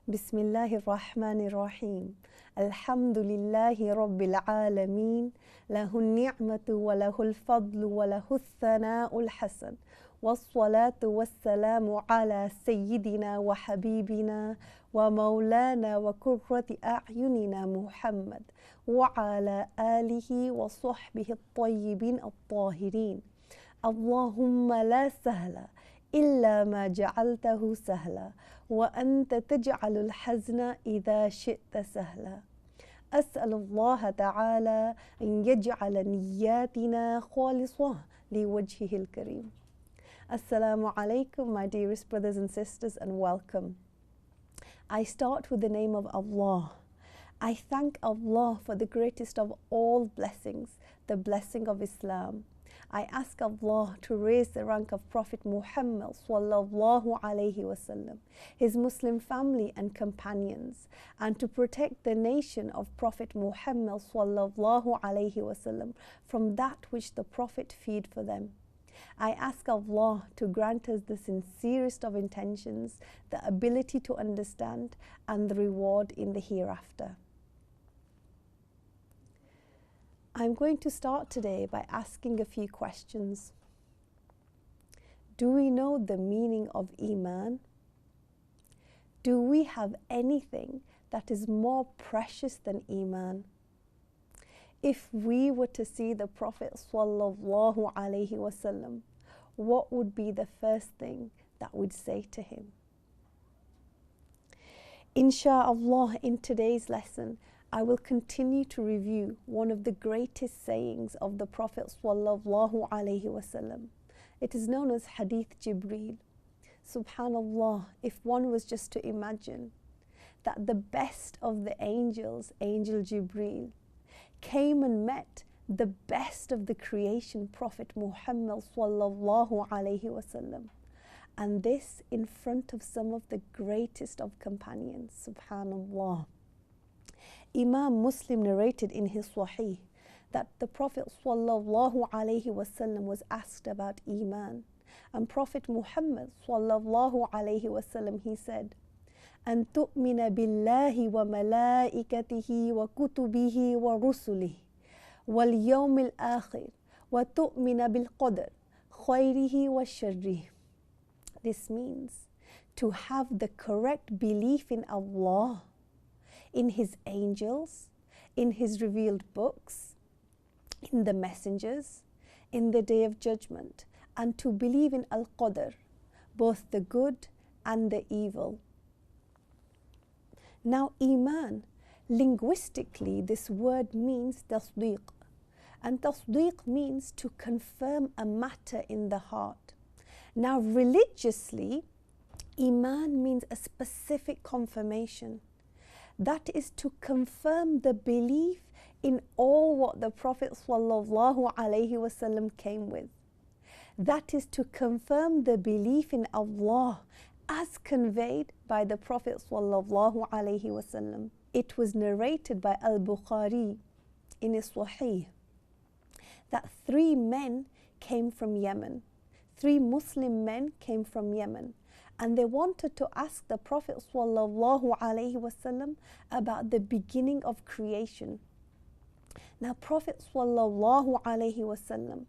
Bismillahirrahmanirrahim. Alhamdulillahi Rabbil Alameen. Lahul ni'matu wa lahul fadlu wa lahul thana'ul hasan. Wassalatu wassalamu ala sayyidina wa habibina wa maulana wa qurrati a'yunina Muhammad wa ala alihi wa sahbihi at-tayyibin at-tahirin. Allahumma la sahla إلا ما جعلته سهلا وأنت تجعل الحزن إذا شئت سهلا. أسأل الله تعالى أن يجعل نياتنا خالصة لوجهه الكريم. Assalamu alaikum, my dearest brothers and sisters, and welcome. I start with the name of Allah. I thank Allah for the greatest of all blessings, the blessing of Islam. I ask Allah to raise the rank of Prophet Muhammad sallallahu alaihi wasallam, his Muslim family and companions, and to protect the nation of Prophet Muhammad sallallahu alaihi wasallam from that which the Prophet feared for them. I ask Allah to grant us the sincerest of intentions, the ability to understand, and the reward in the hereafter. I'm going to start today by asking a few questions. Do we know the meaning of Iman? Do we have anything that is more precious than Iman? If we were to see the Prophet sallallahu alaihi wasallam, what would be the first thing that we'd say to him? Insha'Allah, in today's lesson, I will continue to review one of the greatest sayings of the Prophet sallallahu alaihi wasallam. It is known as Hadith Jibreel. Subhanallah, if one was just to imagine that the best of the angels, Angel Jibreel, came and met the best of the creation, Prophet Muhammad sallallahu alaihi wasallam, and this in front of some of the greatest of companions. Subhanallah. Imam Muslim narrated in his Sahih that the Prophet sallallahu alaihi wasallam was asked about Iman, and Prophet Muhammad sallallahu alaihi wasallam, he said, "An tu'mina billahi wa malaikatihi wa kutubihi wa rusulihi wal yawmil akhir wa tu'mina bil qadar khayrihi wa sharrihi." This means to have the correct belief in Allah, in His angels, in His revealed books, in the messengers, in the Day of Judgment, and to believe in Al-Qadr, both the good and the evil. Now, Iman, linguistically, this word means tasdeeq, and tasdeeq means to confirm a matter in the heart. Now, religiously, Iman means a specific confirmation. That is to confirm the belief in all what the Prophet sallallahu alaihi wasallam came with. That is to confirm the belief in Allah as conveyed by the Prophet sallallahu alaihi wasallam. It was narrated by Al-Bukhari in his Sahih that 3 men came from Yemen. 3 Muslim men came from Yemen, and they wanted to ask the Prophet sallallahu alaihi wasallam about the beginning of creation. Now, Prophet sallallahu alaihi wasallam,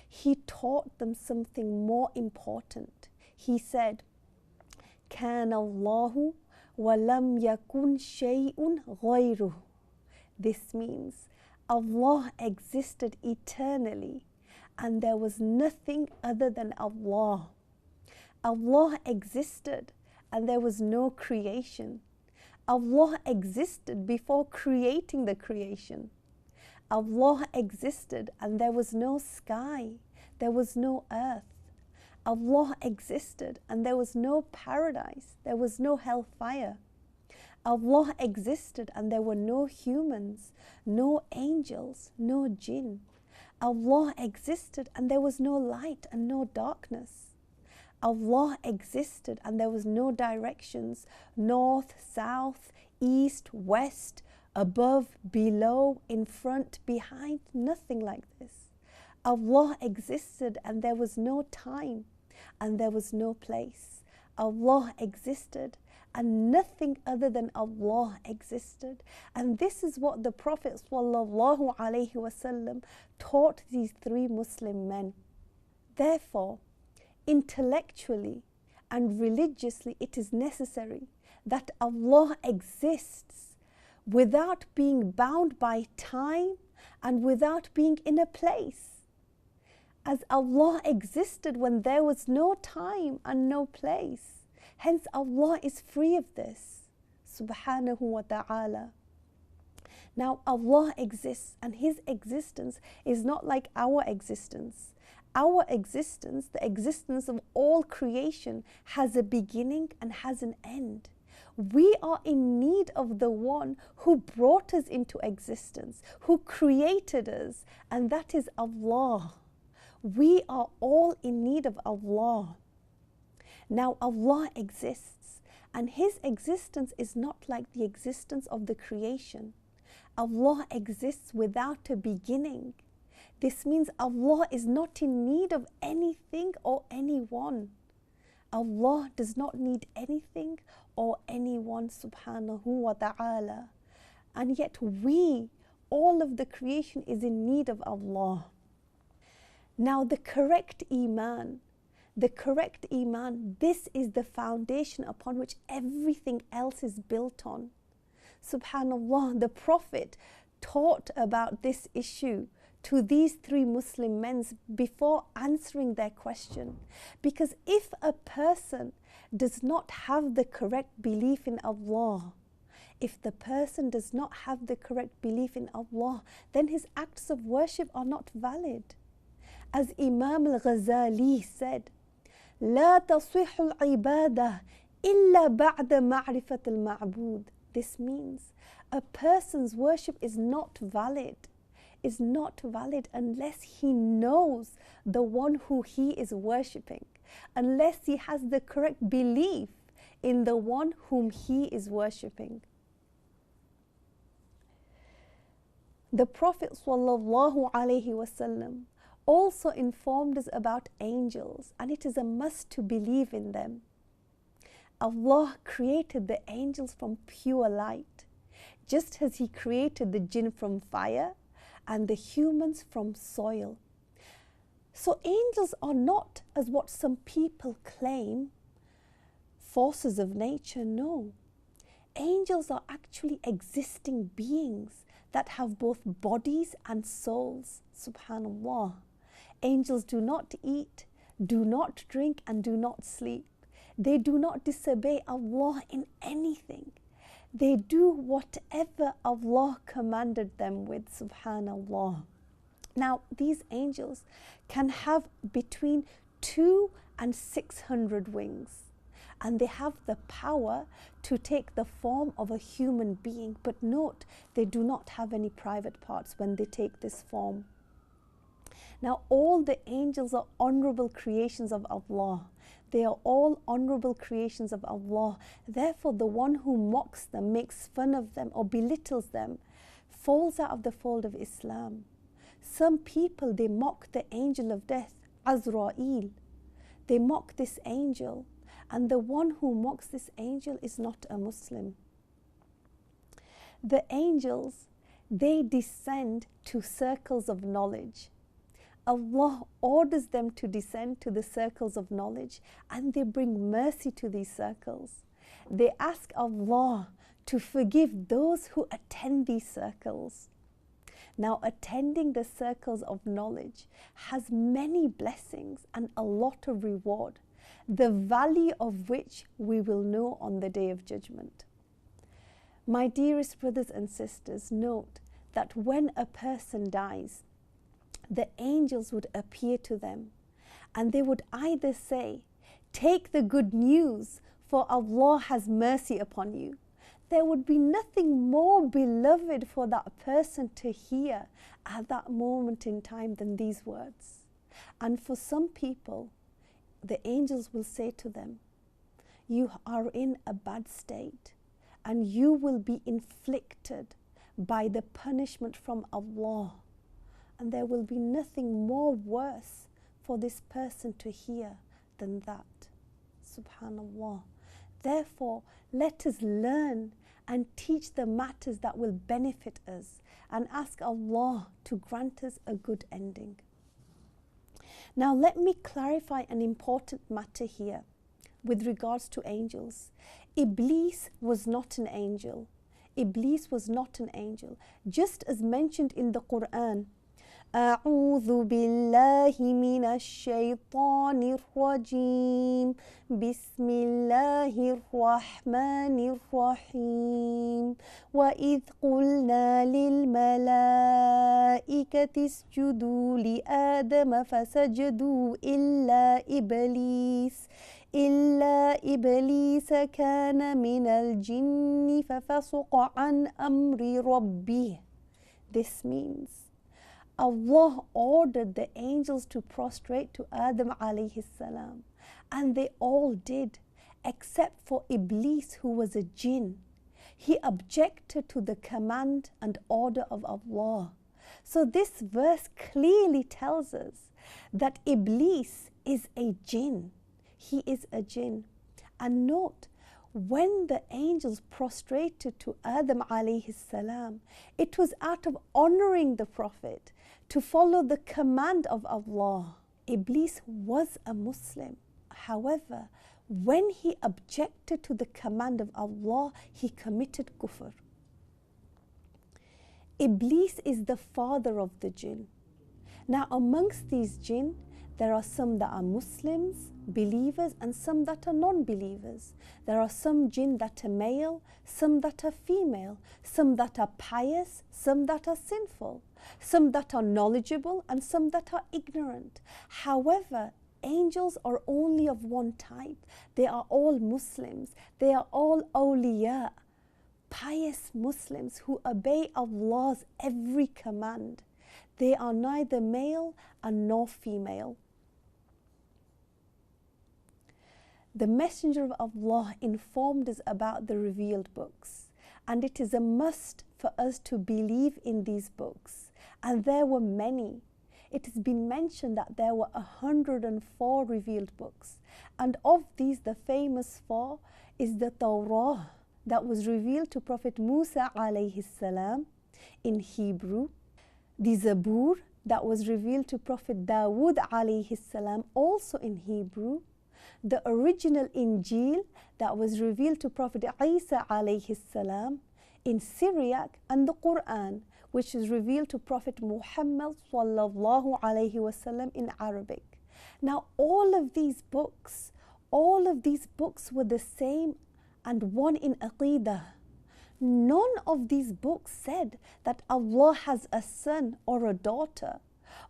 he taught them something more important. He said, "Kana Allahu wa lam yakun shay'un ghayruh." This means Allah existed eternally, and there was nothing other than Allah. Allah existed and there was no creation. Allah existed before creating the creation. Allah existed and there was no sky, there was no earth. Allah existed and there was no paradise, there was no hellfire. Allah existed and there were no humans, no angels, no jinn. Allah existed and there was no light and no darkness. Allah existed and there was no directions, north, south, east, west, above, below, in front, behind, nothing like this. Allah existed and there was no time and there was no place. Allah existed and nothing other than Allah existed. And this is what the Prophet ﷺ taught these three Muslim men. Therefore, intellectually and religiously, it is necessary that Allah exists without being bound by time and without being in a place. As Allah existed when there was no time and no place. Hence, Allah is free of this, subhanahu wa ta'ala. Now, Allah exists, and His existence is not like our existence. Our existence, the existence of all creation, has a beginning and has an end. We are in need of the one who brought us into existence, who created us, and that is Allah. We are all in need of Allah. Now, Allah exists, and His existence is not like the existence of the creation. Allah exists without a beginning. This means Allah is not in need of anything or anyone. Allah does not need anything or anyone, subhanahu wa ta'ala. And yet we, all of the creation, is in need of Allah. Now, the correct Iman, this is the foundation upon which everything else is built on. Subhanallah, the Prophet taught about this issue to these three Muslim men before answering their question. Because if a person does not have the correct belief in Allah, if the person does not have the correct belief in Allah, then his acts of worship are not valid. As Imam al-Ghazali said, لا تصح العبادة إلا بعد معرفة المعبود. This means a person's worship is not valid unless he knows the one who he is worshipping, unless he has the correct belief in the one whom he is worshipping. The Prophet ﷺ also informed us about angels, and it is a must to believe in them. Allah created the angels from pure light, just as He created the jinn from fire and the humans from soil. So angels are not, as what some people claim, forces of nature. No. Angels are actually existing beings that have both bodies and souls. Subhanallah. Angels do not eat, do not drink, and do not sleep. They do not disobey Allah in anything. They do whatever Allah commanded them with, subhanallah. Now, these angels can have between 200 and 600 wings, and they have the power to take the form of a human being. But note, they do not have any private parts when they take this form. Now, all the angels are honorable creations of Allah. They are all honorable creations of Allah. Therefore, the one who mocks them, makes fun of them, or belittles them, falls out of the fold of Islam. Some people, they mock the angel of death, Azrael. They mock this angel, and the one who mocks this angel is not a Muslim. The angels, they descend to circles of knowledge. Allah orders them to descend to the circles of knowledge, and they bring mercy to these circles. They ask Allah to forgive those who attend these circles. Now, attending the circles of knowledge has many blessings and a lot of reward, the value of which we will know on the Day of Judgment. My dearest brothers and sisters, note that when a person dies, the angels would appear to them, and they would either say, "Take the good news, for Allah has mercy upon you." There would be nothing more beloved for that person to hear at that moment in time than these words. And for some people, the angels will say to them, "You are in a bad state, and you will be inflicted by the punishment from Allah." And there will be nothing more worse for this person to hear than that. Subhanallah. Therefore, let us learn and teach the matters that will benefit us and ask Allah to grant us a good ending. Now, let me clarify an important matter here with regards to angels. Iblees was not an angel. Iblees was not an angel. Just as mentioned in the Quran, أعوذ بالله من الشيطان الرجيم بسم الله الرحمن الرحيم وإذ قلنا للملائكة اسجدوا لآدم فسجدوا إلا إبليس كان من الجن ففسق عن أمر ربه. This means Allah ordered the angels to prostrate to Adam alayhi salam, and they all did, except for Iblees, who was a jinn. He objected to the command and order of Allah. So this verse clearly tells us that Iblees is a jinn. He is a jinn. And note, when the angels prostrated to Adam alayhi salam, it was out of honoring the Prophet to follow the command of Allah. Iblees was a Muslim. However, when he objected to the command of Allah, he committed kufr. Iblees is the father of the jinn. Now, amongst these jinn, there are some that are Muslims, believers, and some that are non-believers. There are some jinn that are male, some that are female, some that are pious, some that are sinful, some that are knowledgeable, and some that are ignorant. However, angels are only of one type. They are all Muslims. They are all awliya, pious Muslims who obey Allah's every command. They are neither male and nor female. The Messenger of Allah informed us about the revealed books, and it is a must for us to believe in these books. And there were many. It has been mentioned that there were 104 revealed books, and of these the famous 4 is the Torah that was revealed to Prophet Musa alayhi salam in Hebrew, the Zabur that was revealed to Prophet Dawood alayhi salam also in Hebrew, the original Injil that was revealed to Prophet Isa alayhi salam in Syriac, and the Quran which is revealed to Prophet Muhammad sallallahu alayhi wasallam in Arabic. Now all of these books were the same and one in Aqidah. None of these books said that Allah has a son or a daughter,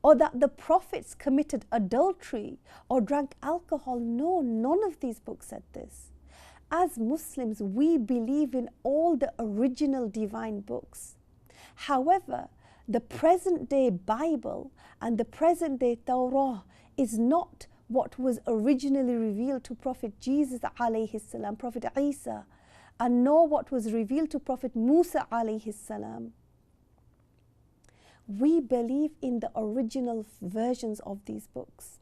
or that the prophets committed adultery or drank alcohol. No, none of these books said this. As Muslims, we believe in all the original divine books. However, the present day Bible and the present day Torah is not what was originally revealed to Prophet Jesus alayhi salam, Prophet Isa, and nor what was revealed to Prophet Musa alayhi salam. We believe in the original versions of these books.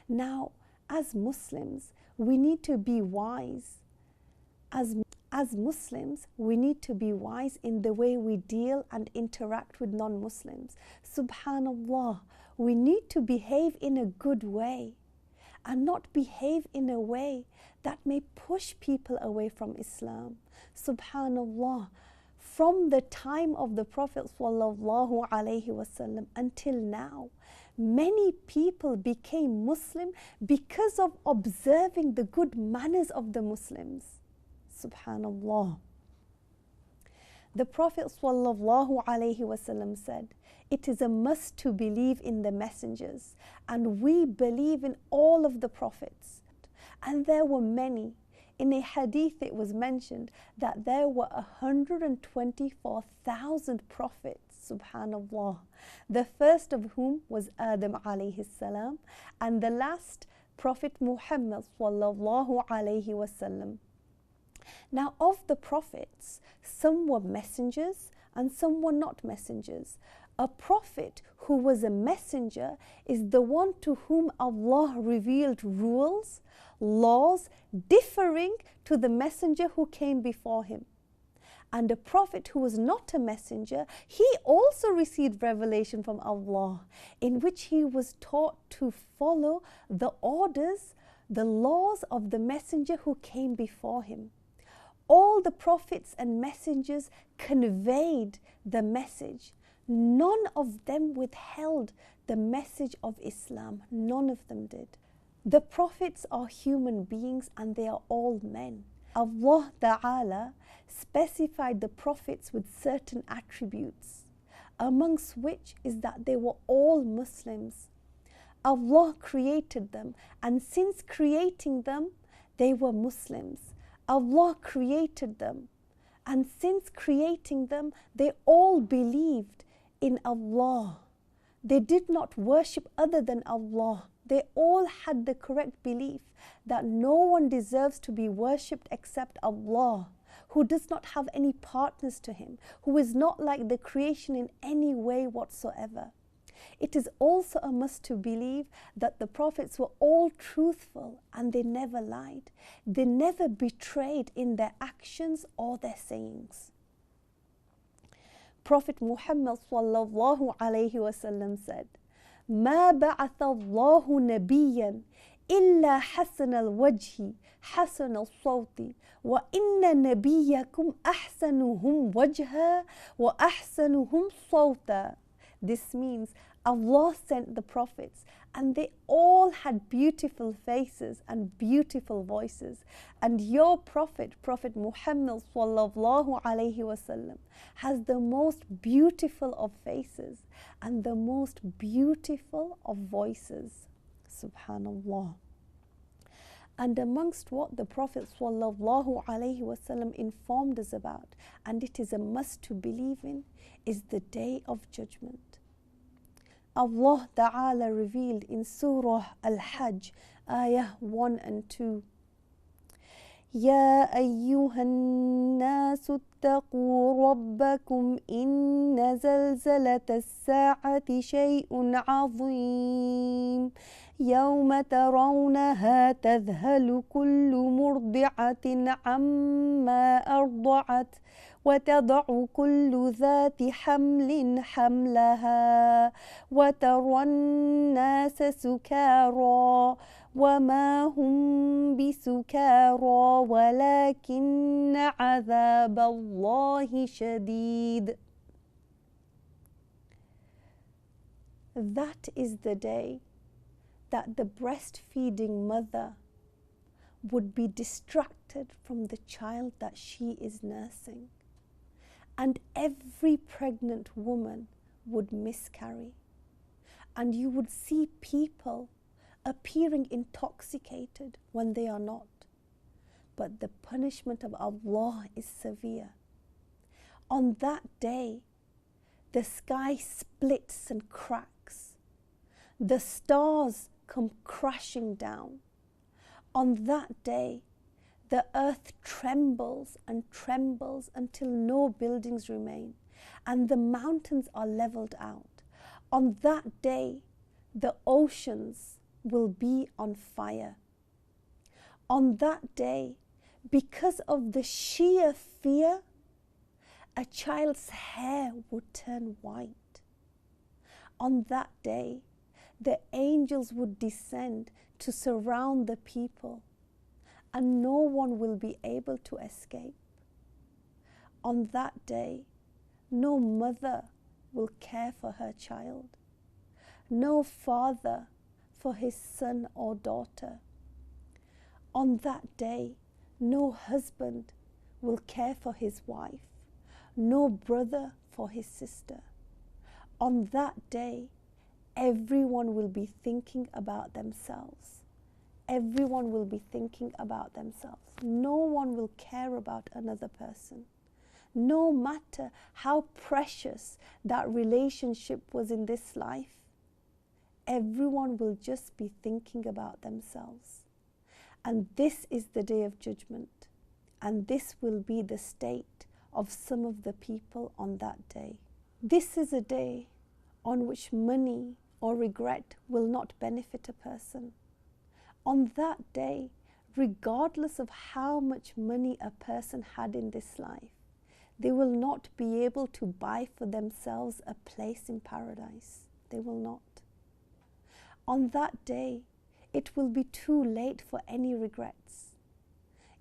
Now, as Muslims, we need to be wise. As Muslims, we need to be wise in the way we deal and interact with non-Muslims. Subhanallah, we need to behave in a good way and not behave in a way that may push people away from Islam. Subhanallah, from the time of the Prophet sallallahu alaihi wasallam until now, many people became Muslim because of observing the good manners of the Muslims. Subhanallah. The Prophet sallallahu alaihi wasallam said, "It is a must to believe in the messengers, and we believe in all of the prophets." And there were many. In a hadith it was mentioned that there were 124,000 prophets, subhanallah. The first of whom was Adam alayhi salam, and the last Prophet Muhammad sallallahu alayhi wasallam. Now of the prophets, some were messengers and some were not messengers. A prophet who was a messenger is the one to whom Allah revealed rules laws differing to the messenger who came before him. And a prophet who was not a messenger, he also received revelation from Allah, in which he was taught to follow the orders, the laws of the messenger who came before him. All the prophets and messengers conveyed the message. None of them withheld the message of Islam. None of them did. The prophets are human beings and they are all men. Allah Ta'ala specified the prophets with certain attributes, amongst which is that they were all Muslims. Allah created them, and since creating them, they were Muslims. Allah created them, and since creating them, they all believed in Allah. They did not worship other than Allah. They all had the correct belief that no one deserves to be worshipped except Allah, who does not have any partners to him, who is not like the creation in any way whatsoever. It is also a must to believe that the prophets were all truthful and they never lied. They never betrayed in their actions or their sayings. Prophet Muhammad sallallahu alayhi wasallam said, ما بعث الله نبيا إلا حسن الوجه حسن الصوت وإن نبيكم أحسنهم وجها وأحسنهم صوتا. This means Allah sent the prophets and they all had beautiful faces and beautiful voices, and your prophet, Prophet Muhammad sallallahu alayhi wasallam, has the most beautiful of faces and the most beautiful of voices. Subhanallah. And amongst what the Prophet sallallahu alaihi wasallam informed us about, and it is a must to believe in, is the Day of Judgment. Allah Ta'ala revealed in Surah Al-Hajj, ayah 1 and 2, يا أيها الناس اتقوا ربكم إن زلزلة الساعة شيء عظيم يوم ترونها تذهل كل مرضعة عما أرضعت وتضع كل ذات حمل حملها وترى الناس سكارى وما هم بسكارى ولكن عذاب الله شديد. That is the day that the breastfeeding mother would be distracted from the child that she is nursing, and every pregnant woman would miscarry, and you would see people appearing intoxicated when they are not. But the punishment of Allah is severe. On that day, the sky splits and cracks. The stars come crashing down. On that day, the earth trembles and trembles until no buildings remain, and the mountains are leveled out. On that day, the oceans will be on fire. On that day, because of the sheer fear, a child's hair would turn white. On that day, the angels would descend to surround the people, and no one will be able to escape. On that day, no mother will care for her child, no father for his son or daughter. On that day, no husband will care for his wife, no brother for his sister. On that day, everyone will be thinking about themselves. Everyone will be thinking about themselves. No one will care about another person. No matter how precious that relationship was in this life, everyone will just be thinking about themselves. And this is the Day of Judgment, and this will be the state of some of the people on that day. This is a day on which money or regret will not benefit a person. On that day, regardless of how much money a person had in this life, they will not be able to buy for themselves a place in paradise. They will not. On that day, it will be too late for any regrets.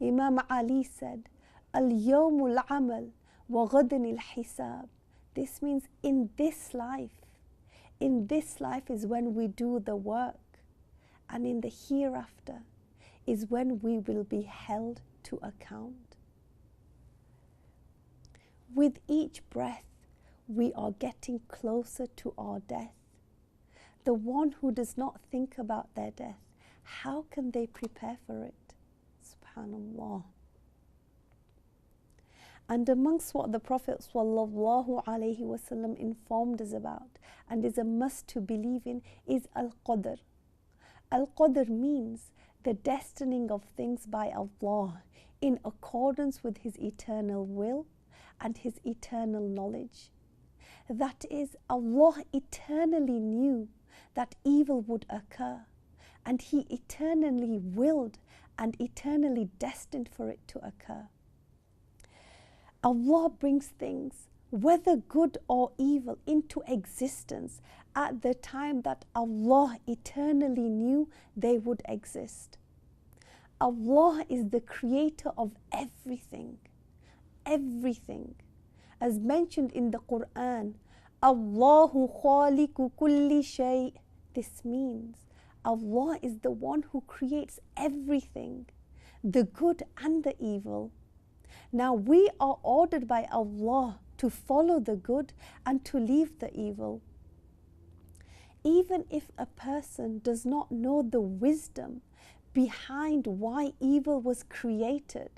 Imam Ali said, Al-yawmul amal wa ghadin al-hisab. This means in this life is when we do the work, and in the hereafter is when we will be held to account. With each breath, we are getting closer to our death. The one who does not think about their death, how can they prepare for it? Subhanallah. And amongst what the Prophet ﷺ informed us about and is a must to believe in is Al-Qadr. Al-Qadr means the destining of things by Allah in accordance with His eternal will and His eternal knowledge. That is, Allah eternally knew that evil would occur, and He eternally willed and eternally destined for it to occur. Allah brings things, whether good or evil, into existence at the time that Allah eternally knew they would exist. Allah is the creator of everything. Everything. As mentioned in the Quran, Allahu khaliqu kulli shay. This means Allah is the one who creates everything, the good and the evil. Now we are ordered by Allah to follow the good and to leave the evil. Even if a person does not know the wisdom behind why evil was created,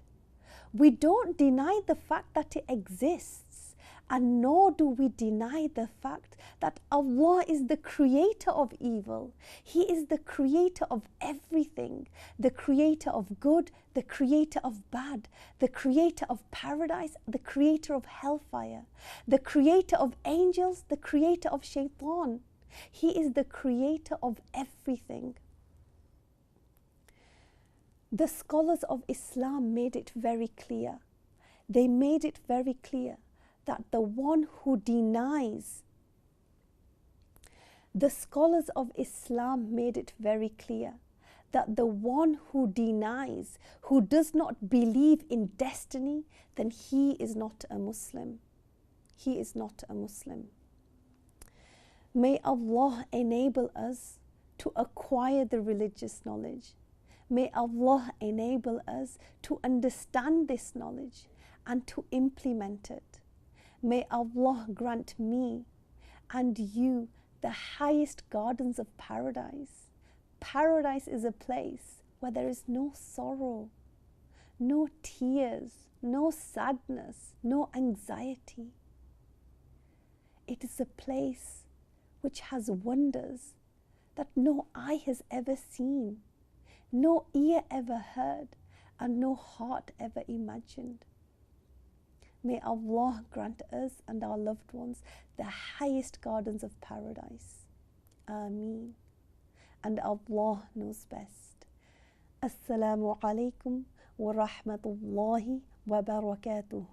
we don't deny the fact that it exists, and nor do we deny the fact that Allah is the creator of evil. He is the creator of everything, the creator of good, the creator of bad, the creator of paradise, the creator of hellfire, the creator of angels, the creator of shaitan. He is the creator of everything. The scholars of Islam made it very clear. They made it very clear that the one who denies, the scholars of Islam made it very clear that the one who denies, who does not believe in destiny, then he is not a Muslim. He is not a Muslim. May Allah enable us to acquire the religious knowledge. May Allah enable us to understand this knowledge and to implement it. May Allah grant me and you the highest gardens of paradise. Paradise is a place where there is no sorrow, no tears, no sadness, no anxiety. It is a place which has wonders that no eye has ever seen, no ear ever heard, and no heart ever imagined. May Allah grant us and our loved ones the highest gardens of paradise. Ameen. And Allah knows best. Assalamu alaikum wa rahmatullahi wa barakatuh.